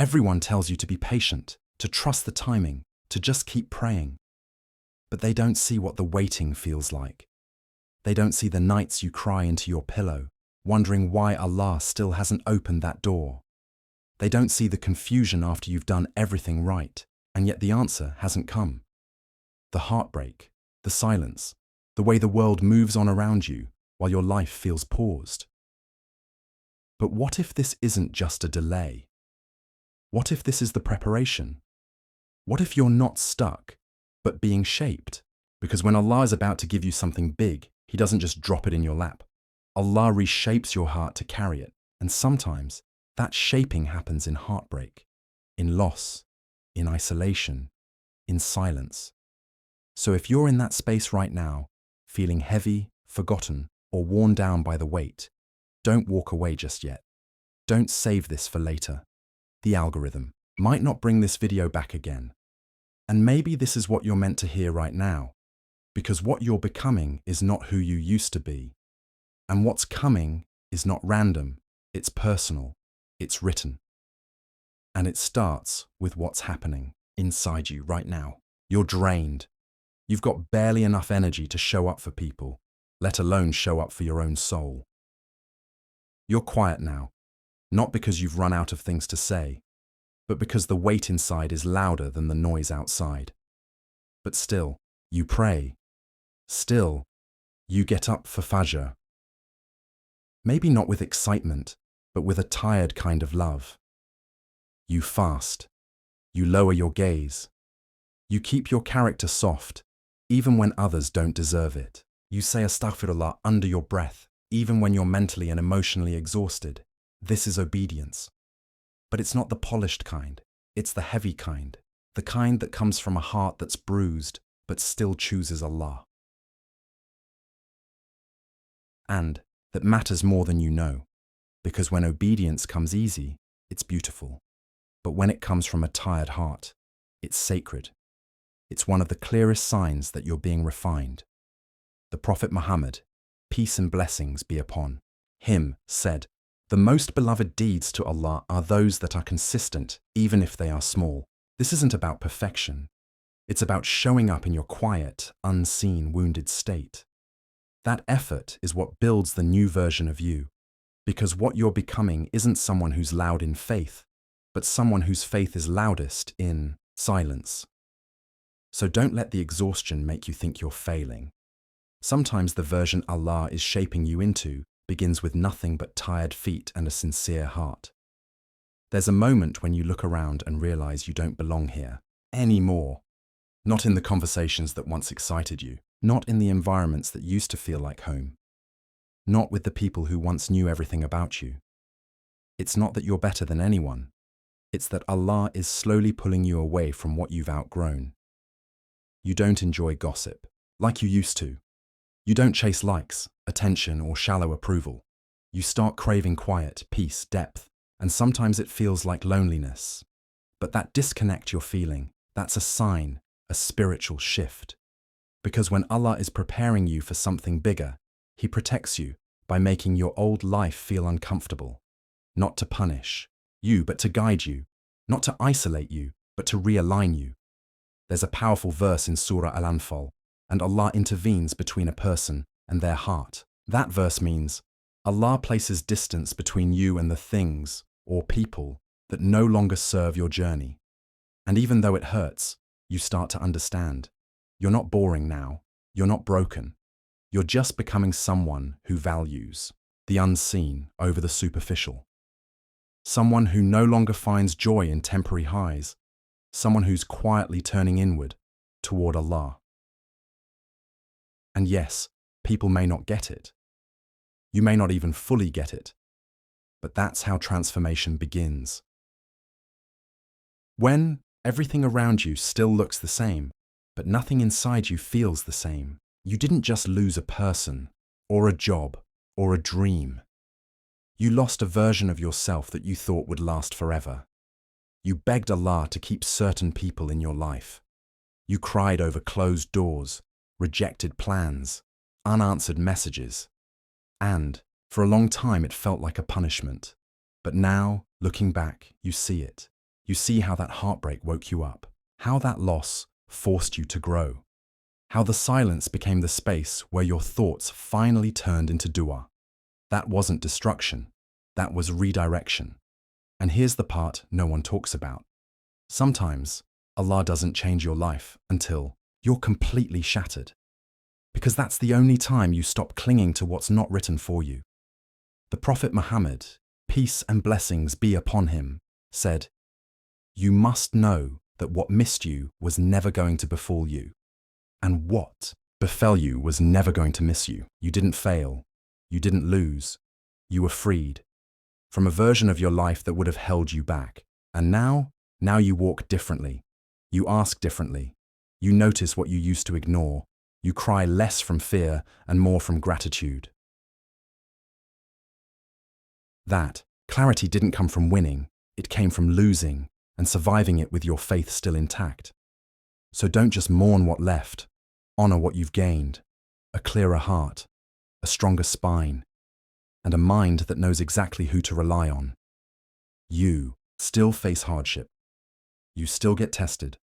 Everyone tells you to be patient, to trust the timing, to just keep praying. But they don't see what the waiting feels like. They don't see the nights you cry into your pillow, wondering why Allah still hasn't opened that door. They don't see the confusion after you've done everything right, and yet the answer hasn't come. The heartbreak, the silence, the way the world moves on around you while your life feels paused. But what if this isn't just a delay? What if this is the preparation? What if you're not stuck, but being shaped? Because when Allah is about to give you something big, He doesn't just drop it in your lap. Allah reshapes your heart to carry it, and sometimes that shaping happens in heartbreak, in loss, in isolation, in silence. So if you're in that space right now, feeling heavy, forgotten, or worn down by the weight, don't walk away just yet. Don't save this for later. The algorithm might not bring this video back again. And maybe this is what you're meant to hear right now, because what you're becoming is not who you used to be. And what's coming is not random, it's personal, it's written. And it starts with what's happening inside you right now. You're drained. You've got barely enough energy to show up for people, let alone show up for your own soul. You're quiet now, not because you've run out of things to say, but because the weight inside is louder than the noise outside. But still, you pray. Still, you get up for Fajr. Maybe not with excitement, but with a tired kind of love. You fast. You lower your gaze. You keep your character soft, even when others don't deserve it. You say astaghfirullah under your breath, even when you're mentally and emotionally exhausted. This is obedience. But it's not the polished kind. It's the heavy kind. The kind that comes from a heart that's bruised, but still chooses Allah. And that matters more than you know, because when obedience comes easy, it's beautiful. But when it comes from a tired heart, it's sacred. It's one of the clearest signs that you're being refined. The Prophet Muhammad, peace and blessings be upon him, said, "The most beloved deeds to Allah are those that are consistent, even if they are small." This isn't about perfection. It's about showing up in your quiet, unseen, wounded state. That effort is what builds the new version of you, because what you're becoming isn't someone who's loud in faith, but someone whose faith is loudest in silence. So don't let the exhaustion make you think you're failing. Sometimes the version Allah is shaping you into begins with nothing but tired feet and a sincere heart. There's a moment when you look around and realize you don't belong here anymore. Not in the conversations that once excited you, not in the environments that used to feel like home, not with the people who once knew everything about you. It's not that you're better than anyone. It's that Allah is slowly pulling you away from what you've outgrown. You don't enjoy gossip like you used to. You don't chase likes, attention, or shallow approval. You start craving quiet, peace, depth, and sometimes it feels like loneliness. But that disconnect you're feeling, that's a sign, a spiritual shift. Because when Allah is preparing you for something bigger, He protects you by making your old life feel uncomfortable. Not to punish you, but to guide you. Not to isolate you, but to realign you. There's a powerful verse in Surah Al-Anfal, and Allah intervenes between a person and their heart. That verse means Allah places distance between you and the things or people that no longer serve your journey. And even though it hurts, you start to understand. You're not boring now. You're not broken. You're just becoming someone who values the unseen over the superficial. Someone who no longer finds joy in temporary highs. Someone who's quietly turning inward toward Allah. And yes, people may not get it. You may not even fully get it. But that's how transformation begins. When everything around you still looks the same, but nothing inside you feels the same, you didn't just lose a person, or a job, or a dream. You lost a version of yourself that you thought would last forever. You begged Allah to keep certain people in your life. You cried over closed doors, rejected plans, unanswered messages. And, for a long time, it felt like a punishment. But now, looking back, you see it. You see how that heartbreak woke you up, how that loss forced you to grow, how the silence became the space where your thoughts finally turned into dua. That wasn't destruction, that was redirection. And here's the part no one talks about. Sometimes Allah doesn't change your life until you're completely shattered, because that's the only time you stop clinging to what's not written for you. The Prophet Muhammad, peace and blessings be upon him, said, "You must know that what missed you was never going to befall you, and what befell you was never going to miss you. You didn't fail, you didn't lose, you were freed from a version of your life that would have held you back. And now you walk differently, you ask differently, you notice what you used to ignore, you cry less from fear and more from gratitude." That clarity didn't come from winning, it came from losing and surviving it with your faith still intact. So don't just mourn what left, honor what you've gained, a clearer heart, a stronger spine, and a mind that knows exactly who to rely on. You still face hardship. You still get tested.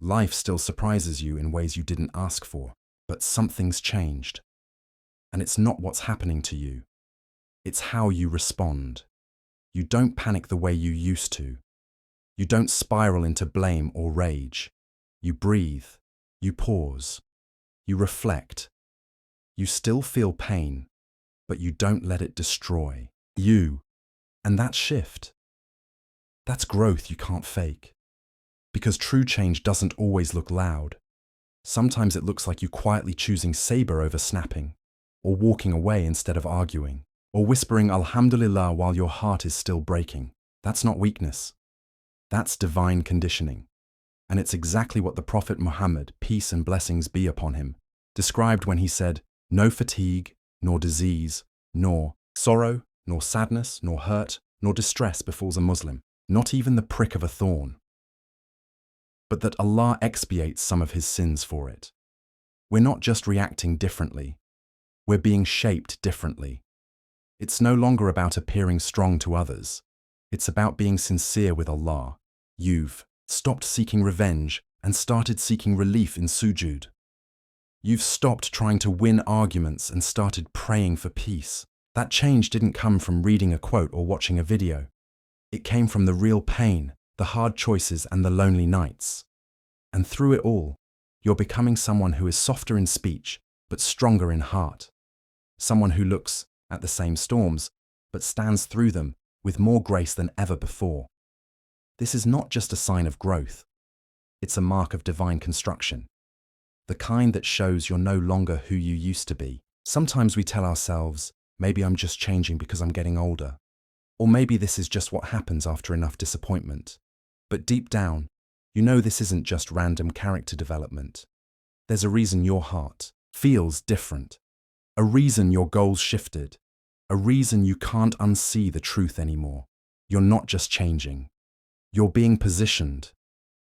Life still surprises you in ways you didn't ask for, but something's changed. And it's not what's happening to you. It's how you respond. You don't panic the way you used to. You don't spiral into blame or rage. You breathe. You pause. You reflect. You still feel pain, but you don't let it destroy you. And that shift, that's growth you can't fake. Because true change doesn't always look loud. Sometimes it looks like you quietly choosing saber over snapping, or walking away instead of arguing, or whispering Alhamdulillah while your heart is still breaking. That's not weakness. That's divine conditioning. And it's exactly what the Prophet Muhammad, peace and blessings be upon him, described when he said, "No fatigue, nor disease, nor sorrow, nor sadness, nor hurt, nor distress befalls a Muslim, not even the prick of a thorn, but that Allah expiates some of his sins for it." We're not just reacting differently, we're being shaped differently. It's no longer about appearing strong to others. It's about being sincere with Allah. You've stopped seeking revenge and started seeking relief in sujud. You've stopped trying to win arguments and started praying for peace. That change didn't come from reading a quote or watching a video. It came from the real pain, the hard choices and the lonely nights. And through it all, you're becoming someone who is softer in speech, but stronger in heart. Someone who looks at the same storms, but stands through them with more grace than ever before. This is not just a sign of growth. It's a mark of divine construction. The kind that shows you're no longer who you used to be. Sometimes we tell ourselves, maybe I'm just changing because I'm getting older. Or maybe this is just what happens after enough disappointment. But deep down, you know this isn't just random character development. There's a reason your heart feels different. A reason your goals shifted. A reason you can't unsee the truth anymore. You're not just changing. You're being positioned.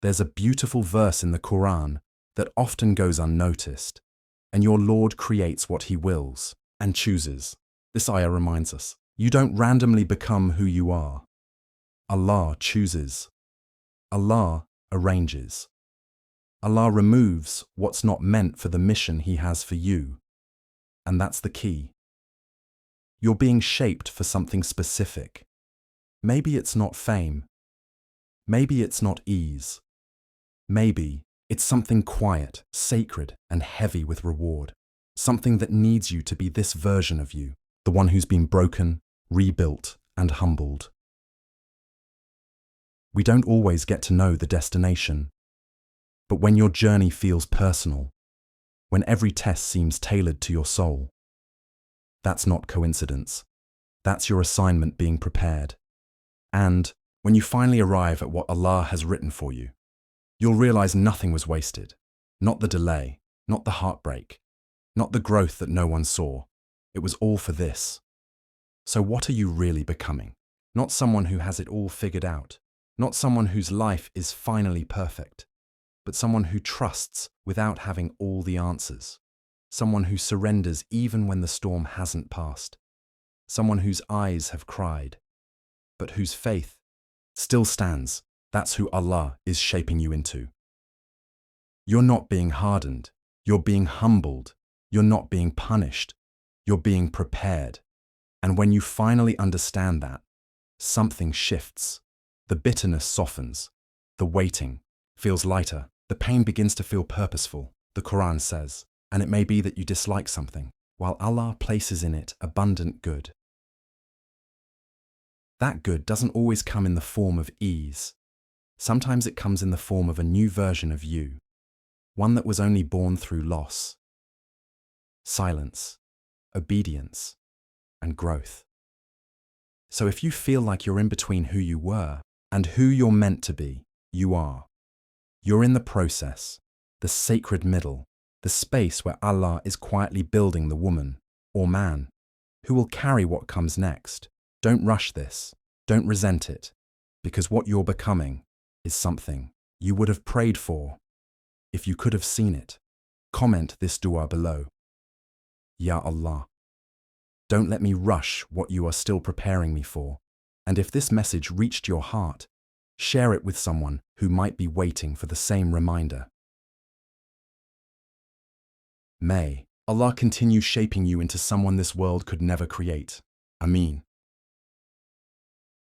There's a beautiful verse in the Qur'an that often goes unnoticed. And your Lord creates what he wills and chooses. This ayah reminds us, you don't randomly become who you are. Allah chooses. Allah arranges. Allah removes what's not meant for the mission he has for you. And that's the key. You're being shaped for something specific. Maybe it's not fame. Maybe it's not ease. Maybe it's something quiet, sacred, and heavy with reward. Something that needs you to be this version of you, the one who's been broken, rebuilt, and humbled. We don't always get to know the destination. But when your journey feels personal, when every test seems tailored to your soul, that's not coincidence. That's your assignment being prepared. And when you finally arrive at what Allah has written for you, you'll realize nothing was wasted. Not the delay, not the heartbreak, not the growth that no one saw. It was all for this. So what are you really becoming? Not someone who has it all figured out. Not someone whose life is finally perfect. But someone who trusts without having all the answers. Someone who surrenders even when the storm hasn't passed. Someone whose eyes have cried, but whose faith still stands That's who Allah is shaping you into. You're not being hardened. You're being humbled. You're not being punished. You're being prepared. And when you finally understand that, something shifts. The bitterness softens. The waiting feels lighter. The pain begins to feel purposeful, the Qur'an says. And it may be that you dislike something, while Allah places in it abundant good. That good doesn't always come in the form of ease. Sometimes it comes in the form of a new version of you, one that was only born through loss, silence, obedience, and growth. So if you feel like you're in between who you were and who you're meant to be, you are. You're in the process, the sacred middle, the space where Allah is quietly building the woman or man who will carry what comes next. Don't rush this. Don't resent it, because what you're becoming is something you would have prayed for if you could have seen it. Comment this dua below. Ya Allah, don't let me rush what you are still preparing me for. And if this message reached your heart, share it with someone who might be waiting for the same reminder. May Allah continue shaping you into someone this world could never create. Ameen.